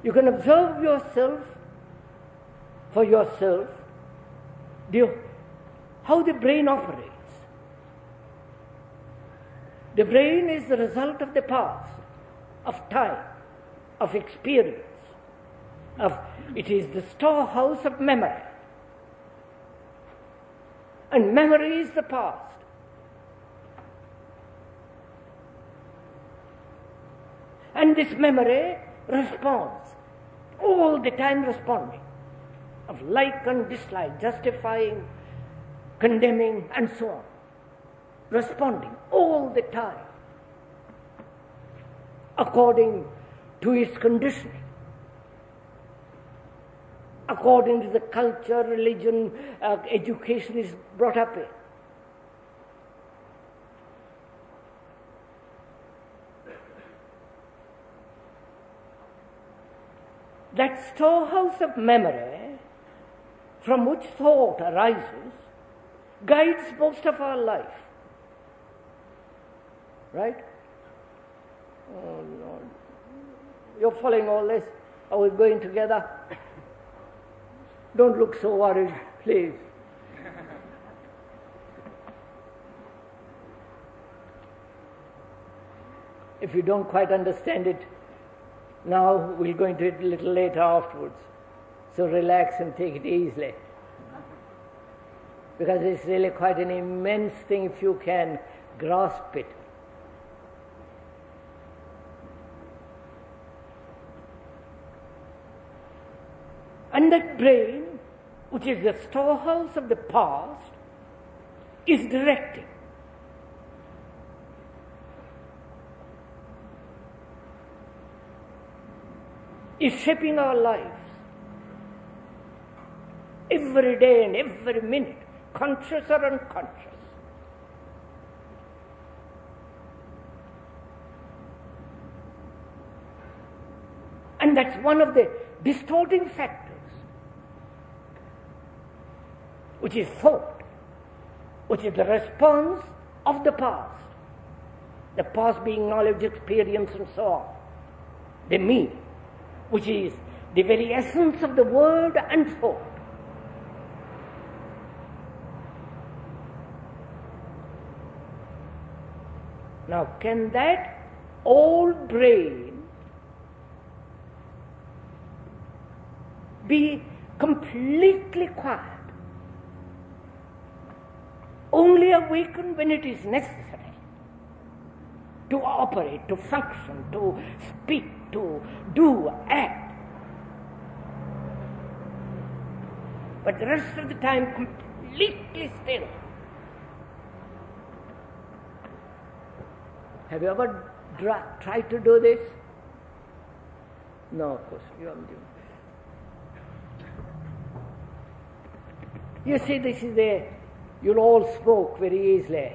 You can observe yourself for yourself, how the brain operates. The brain is the result of the past, of time, of experience. It is the storehouse of memory. And memory is the past. And this memory responds, all the time responding, of like and dislike, justifying, condemning, and so on. Responding all the time, according to its conditioning, according to the culture, religion, education is brought up in. That storehouse of memory from which thought arises guides most of our life. Right? Oh Lord. You're following all this? Are we going together? Don't look so worried, please. If you don't quite understand it, now we'll go into it a little later afterwards. So relax and take it easily. Because it's really quite an immense thing if you can grasp it. And that brain, which is the storehouse of the past, is directing. Is shaping our lives. Every day and every minute, conscious or unconscious. And that's one of the distorting factors, which is thought, which is the response of the past being knowledge, experience, and so on, the me, which is the very essence of the word and thought. Now, can that old brain be completely quiet? Only awaken when it is necessary to operate, to function, to speak, to do, act. But the rest of the time completely still. Have you ever tried to do this? No, of course, you haven't. You see, this is you'll all smoke very easily.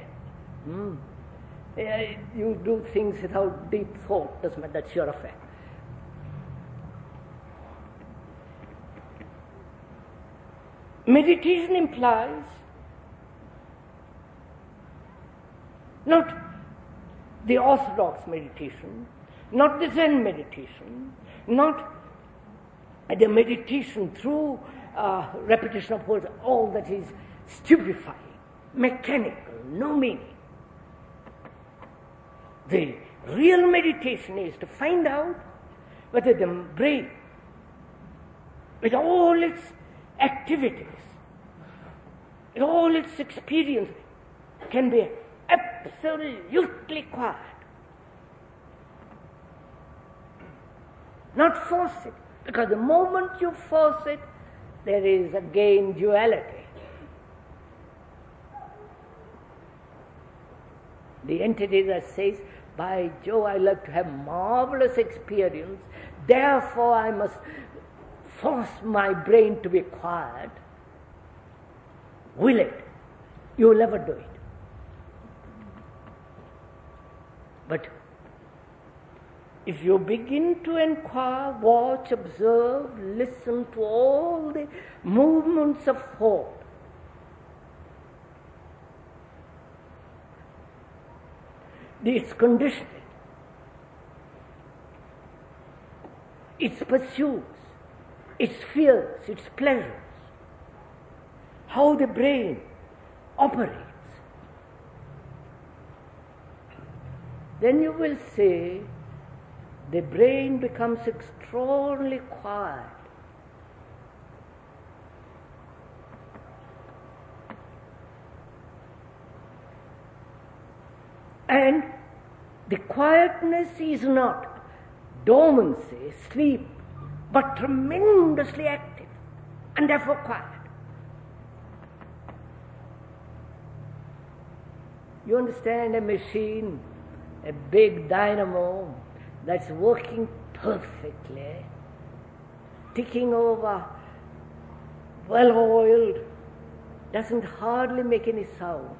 You do things without deep thought, doesn't matter, that's your affair. Meditation implies not the orthodox meditation, not the Zen meditation, not the meditation through repetition of words, all that is stupefying, mechanical, no meaning. The real meditation is to find out whether the brain, with all its activities, with all its experience, can be absolutely quiet. Not force it, because the moment you force it, there is again duality. The entity that says, by Jove, I like to have marvelous experience, therefore I must force my brain to be quiet. Will it? You will never do it. But if you begin to inquire, watch, observe, listen to all the movements of thought, its conditioning, its pursuits, its fears, its pleasures, how the brain operates, then you will see the brain becomes extraordinarily quiet. And the quietness is not dormancy, sleep, but tremendously active and therefore quiet. You understand a machine, a big dynamo that's working perfectly, ticking over, well-oiled, doesn't hardly make any sound.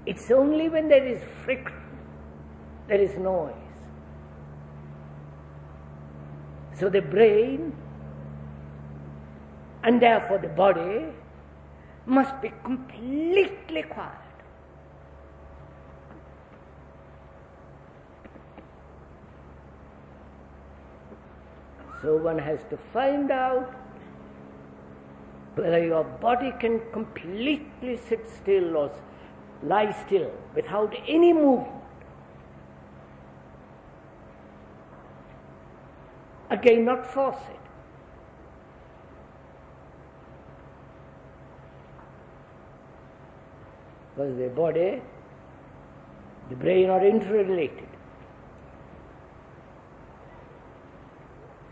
It's only when there is friction, there is noise. So the brain, and therefore the body, must be completely quiet. So one has to find out whether your body can completely sit still or lie still without any movement. Again, not force it. Because the body, the brain are interrelated.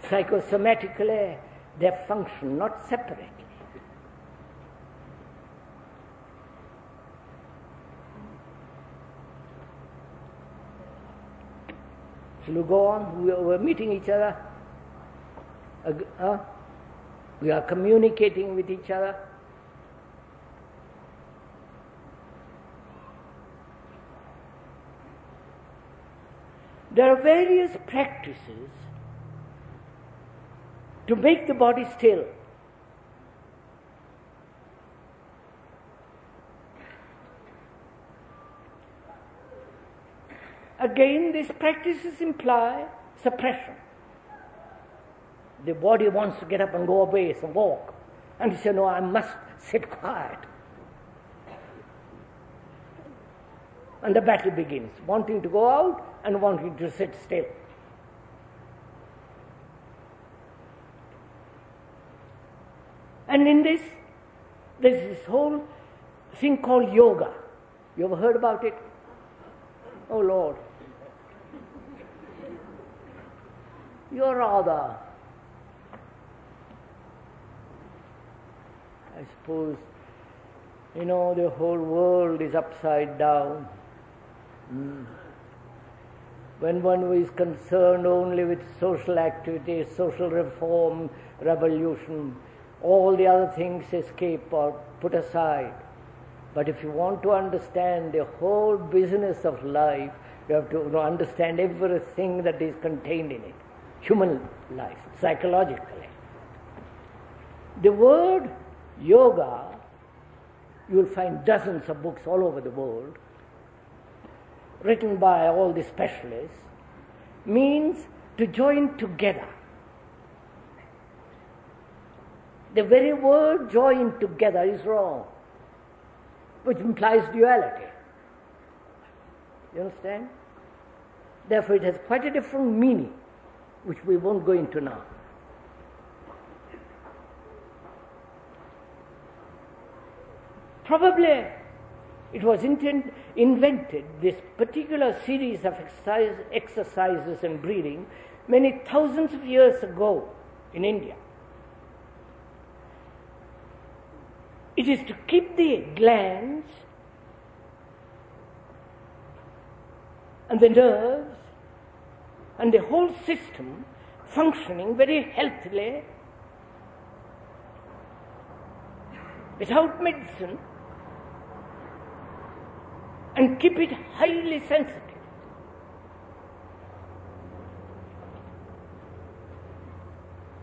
Psychosomatically, they function not separately. Shall we go on? We're meeting each other. We are communicating with each other. There are various practices to make the body still. Again, these practices imply suppression. The body wants to get up and go away and walk. And you say, no, I must sit quiet. And the battle begins, wanting to go out and wanting to sit still. And in this, there's this whole thing called yoga. You ever heard about it? Oh Lord. You're rather, I suppose, the whole world is upside down. When one is concerned only with social activity, social reform, revolution, all the other things escape or put aside. But if you want to understand the whole business of life, you have to understand everything that is contained in it. Human life, psychologically. The word yoga, you'll find dozens of books all over the world, written by all the specialists, means to join together. The very word join together is wrong, which implies duality. You understand? Therefore it has quite a different meaning, which we won't go into now. Probably it was invented, this particular series of exercises and breathing, many thousands of years ago in India. It is to keep the glands and the nerves and the whole system functioning very healthily without medicine, and keep it highly sensitive.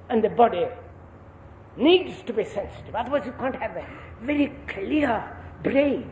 And the body needs to be sensitive, otherwise you can't have a very clear brain.